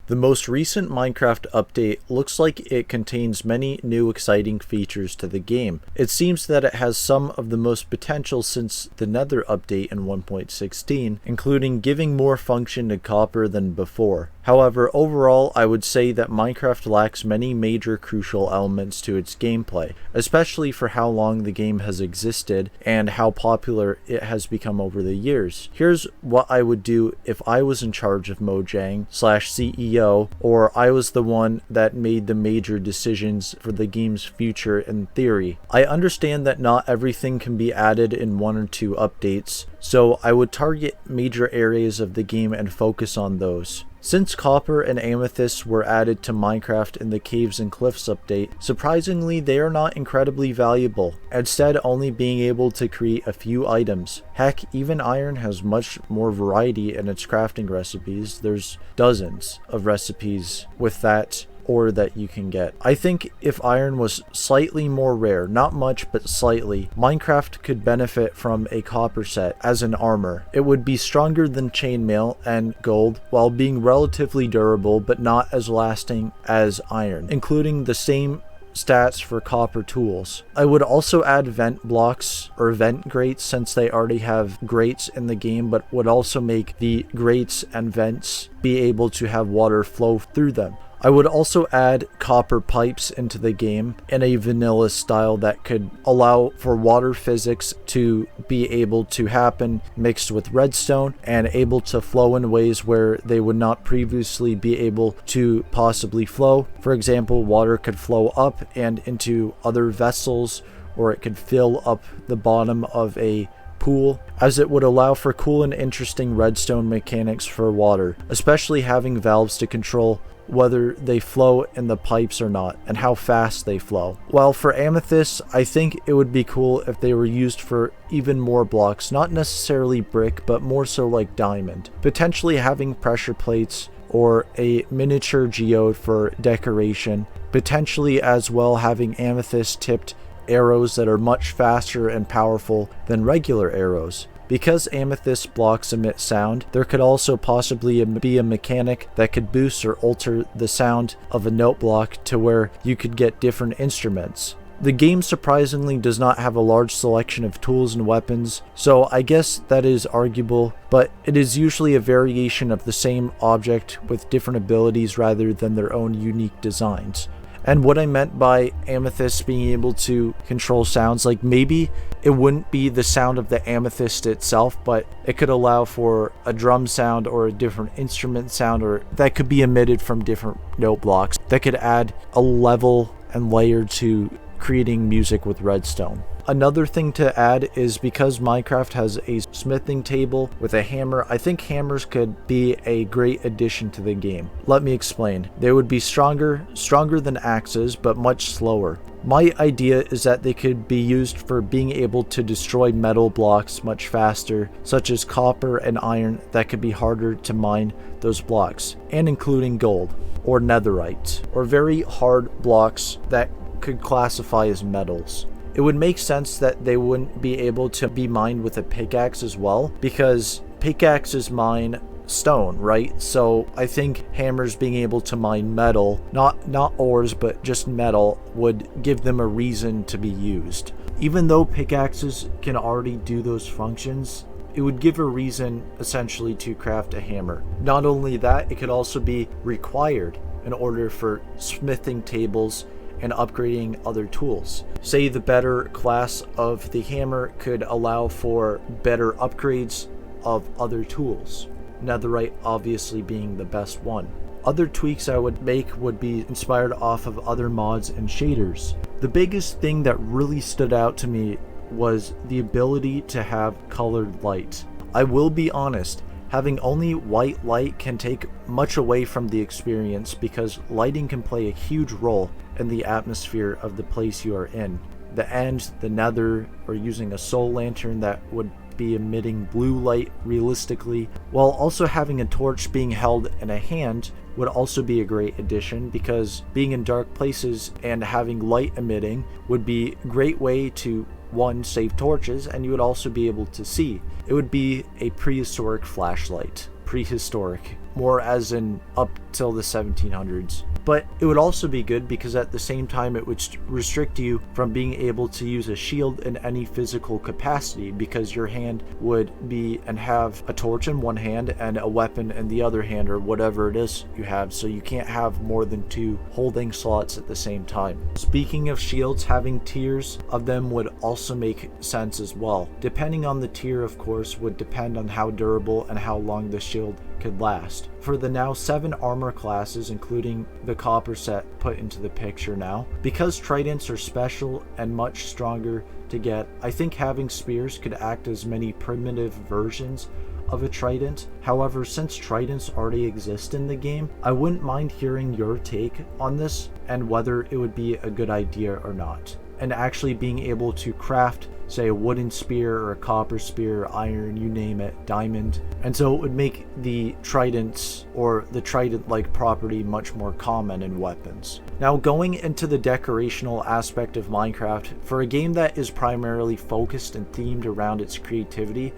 The most recent Minecraft update looks like it contains many new exciting features to the game. It seems that it has some of the most potential since the Nether update in 1.16, including giving more function to copper than before. However, overall, I would say that Minecraft lacks many major crucial elements to its gameplay, especially for how long the game has existed and how popular it has become over the years. Here's what I would do if I was in charge of Mojang/CEO, or I was the one that made the major decisions for the game's future in theory. I understand that not everything can be added in 1 or 2 updates, so I would target major areas of the game and focus on those. Since copper and amethyst were added to Minecraft in the Caves and Cliffs update, surprisingly they are not incredibly valuable, instead only being able to create a few items. Heck, even iron has much more variety in its crafting recipes. There's dozens of recipes with that ore that you can get. I think if iron was slightly more rare, not much but slightly, Minecraft could benefit from a copper set as an armor. It would be stronger than chainmail and gold while being relatively durable but not as lasting as iron, including the same stats for copper tools. I would also add vent blocks or vent grates since they already have grates in the game, but would also make the grates and vents be able to have water flow through them. I would also add copper pipes into the game in a vanilla style that could allow for water physics to be able to happen mixed with redstone and able to flow in ways where they would not previously be able to possibly flow. For example, water could flow up and into other vessels, or it could fill up the bottom of a pool, as it would allow for cool and interesting redstone mechanics for water, especially having valves to control whether they flow in the pipes or not, and how fast they flow. While for amethyst, I think it would be cool if they were used for even more blocks, not necessarily brick, but more so like diamond. Potentially having pressure plates or a miniature geode for decoration. Potentially as well having amethyst tipped arrows that are much faster and powerful than regular arrows. Because amethyst blocks emit sound, there could also possibly be a mechanic that could boost or alter the sound of a note block to where you could get different instruments. The game surprisingly does not have a large selection of tools and weapons, so I guess that is arguable, but it is usually a variation of the same object with different abilities rather than their own unique designs. And what I meant by amethyst being able to control sounds, like maybe it wouldn't be the sound of the amethyst itself, but it could allow for a drum sound or a different instrument sound, or that could be emitted from different note blocks that could add a level and layer to creating music with redstone. Another thing to add is because Minecraft has a smithing table with a hammer, I think hammers could be a great addition to the game. Let me explain. They would be stronger than axes, but much slower. My idea is that they could be used for being able to destroy metal blocks much faster, such as copper and iron that could be harder to mine those blocks, and including gold, or netherite, or very hard blocks that could classify as metals. It would make sense that they wouldn't be able to be mined with a pickaxe as well, because pickaxes mine stone, right? So I think hammers being able to mine metal, not ores, but just metal, would give them a reason to be used. Even though pickaxes can already do those functions, it would give a reason essentially to craft a hammer. Not only that, it could also be required in order for smithing tables and upgrading other tools. Say the better class of the hammer could allow for better upgrades of other tools, netherite obviously being the best one. Other tweaks I would make would be inspired off of other mods and shaders. The biggest thing that really stood out to me was the ability to have colored light. I will be honest, having only white light can take much away from the experience because lighting can play a huge role in the atmosphere of the place you are in. The end, the nether, or using a soul lantern that would be emitting blue light realistically, while also having a torch being held in a hand would also be a great addition, because being in dark places and having light emitting would be a great way to, one, save torches, and you would also be able to see. It would be a prehistoric flashlight. Prehistoric. more as in up till the 1700s. But it would also be good because at the same time it would restrict you from being able to use a shield in any physical capacity, because your hand would be and have a torch in one hand and a weapon in the other hand, or whatever it is you have, so you can't have more than 2 holding slots at the same time. Speaking of shields, having tiers of them would also make sense as well. Depending on the tier, of course, would depend on how durable and how long the shield could last. For the now 7 armor classes, including the copper set put into the picture now, because tridents are special and much stronger to get, I think having spears could act as many primitive versions of a trident. However, since tridents already exist in the game, I wouldn't mind hearing your take on this and whether it would be a good idea or not. And actually being able to craft, say, a wooden spear or a copper spear, iron, you name it, diamond. And so it would make the tridents or the trident-like property much more common in weapons. Now, going into the decorational aspect of Minecraft, for a game that is primarily focused and themed around its creativity,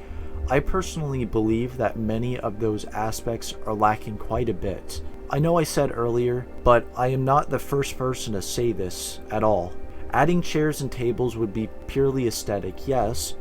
I personally believe that many of those aspects are lacking quite a bit. I know I said earlier, but I am not the first person to say this at all. Adding chairs and tables would be purely aesthetic, yes,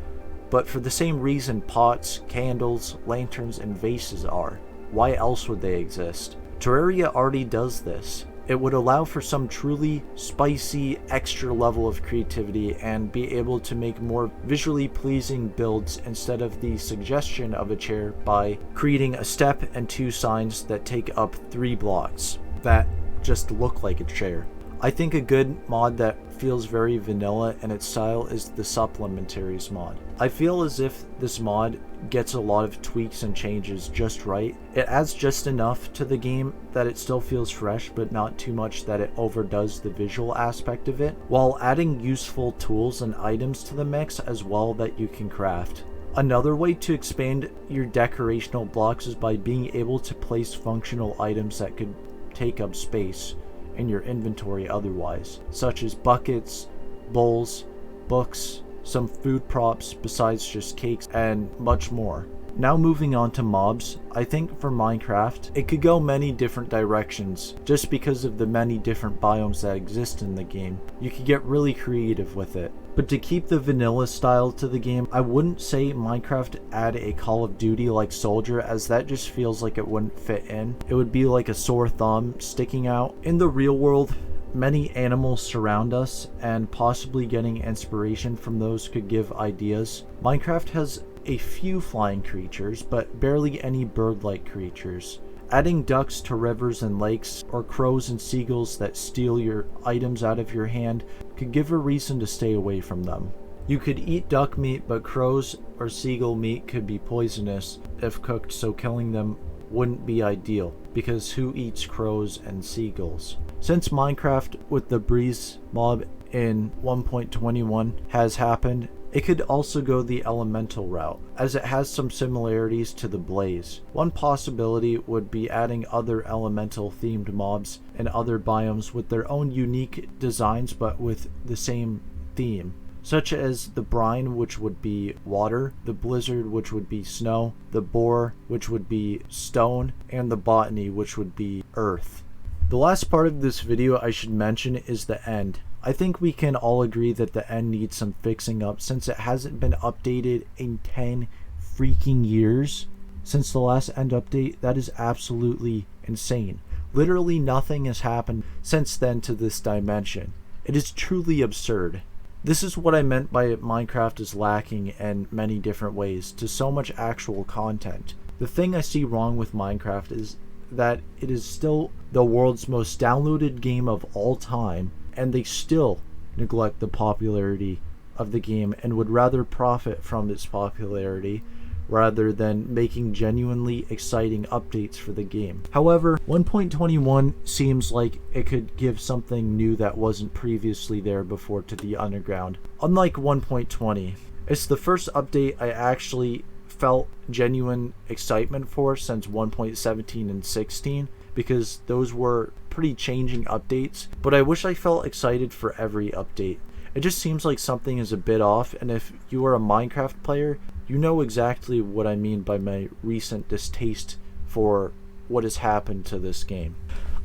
but for the same reason pots, candles, lanterns, and vases are. Why else would they exist? Terraria already does this. It would allow for some truly spicy extra level of creativity and be able to make more visually pleasing builds instead of the suggestion of a chair by creating a step and 2 signs that take up 3 blocks that just look like a chair. I think a good mod that feels very vanilla in its style is the Supplementaries mod. I feel as if this mod gets a lot of tweaks and changes just right. It adds just enough to the game that it still feels fresh, but not too much that it overdoes the visual aspect of it, while adding useful tools and items to the mix as well that you can craft. Another way to expand your decorational blocks is by being able to place functional items that could take up space in your inventory otherwise, such as buckets, bowls, books, some food props besides just cakes, and much more. Now moving on to mobs, I think for Minecraft, it could go many different directions just because of the many different biomes that exist in the game. You could get really creative with it. But to keep the vanilla style to the game, I wouldn't say Minecraft add a Call of Duty like soldier, as that just feels like it wouldn't fit in. It would be like a sore thumb sticking out. In the real world, many animals surround us, and possibly getting inspiration from those could give ideas. Minecraft has a few flying creatures, but barely any bird-like creatures. Adding ducks to rivers and lakes, or crows and seagulls that steal your items out of your hand, could give a reason to stay away from them. You could eat duck meat, but crows or seagull meat could be poisonous if cooked, so killing them wouldn't be ideal, because who eats crows and seagulls? Since Minecraft with the breeze mob in 1.21 has happened, it could also go the elemental route, as it has some similarities to the blaze. One possibility would be adding other elemental themed mobs and other biomes with their own unique designs but with the same theme, such as the brine, which would be water, the blizzard, which would be snow, the boar, which would be stone, and the botany, which would be earth. The last part of this video I should mention is the end. I think we can all agree that the end needs some fixing up, since it hasn't been updated in 10 freaking years since the last end update. That is absolutely insane. Literally nothing has happened since then to this dimension. It is truly absurd. This is what I meant by Minecraft is lacking in many different ways to so much actual content. The thing I see wrong with Minecraft is that it is still the world's most downloaded game of all time, and they still neglect the popularity of the game and would rather profit from its popularity rather than making genuinely exciting updates for the game. However, 1.21 seems like it could give something new that wasn't previously there before to the underground. Unlike 1.20, it's the first update I actually felt genuine excitement for since 1.17 and 16, because those were pretty changing updates, but I wish I felt excited for every update. It just seems like something is a bit off, and if you are a Minecraft player, you know exactly what I mean by my recent distaste for what has happened to this game.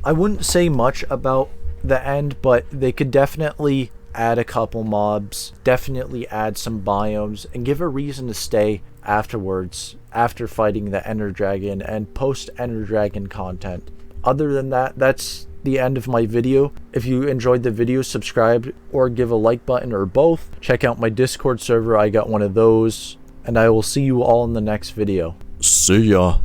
I wouldn't say much about the end, but they could definitely add a couple mobs, definitely add some biomes, and give a reason to stay afterwards, after fighting the Ender Dragon and post Ender Dragon content. Other than that, that's the end of my video. If you enjoyed the video, subscribe or give a like button or both. Check out my Discord server, I got one of those, and I will see you all in the next video. See ya.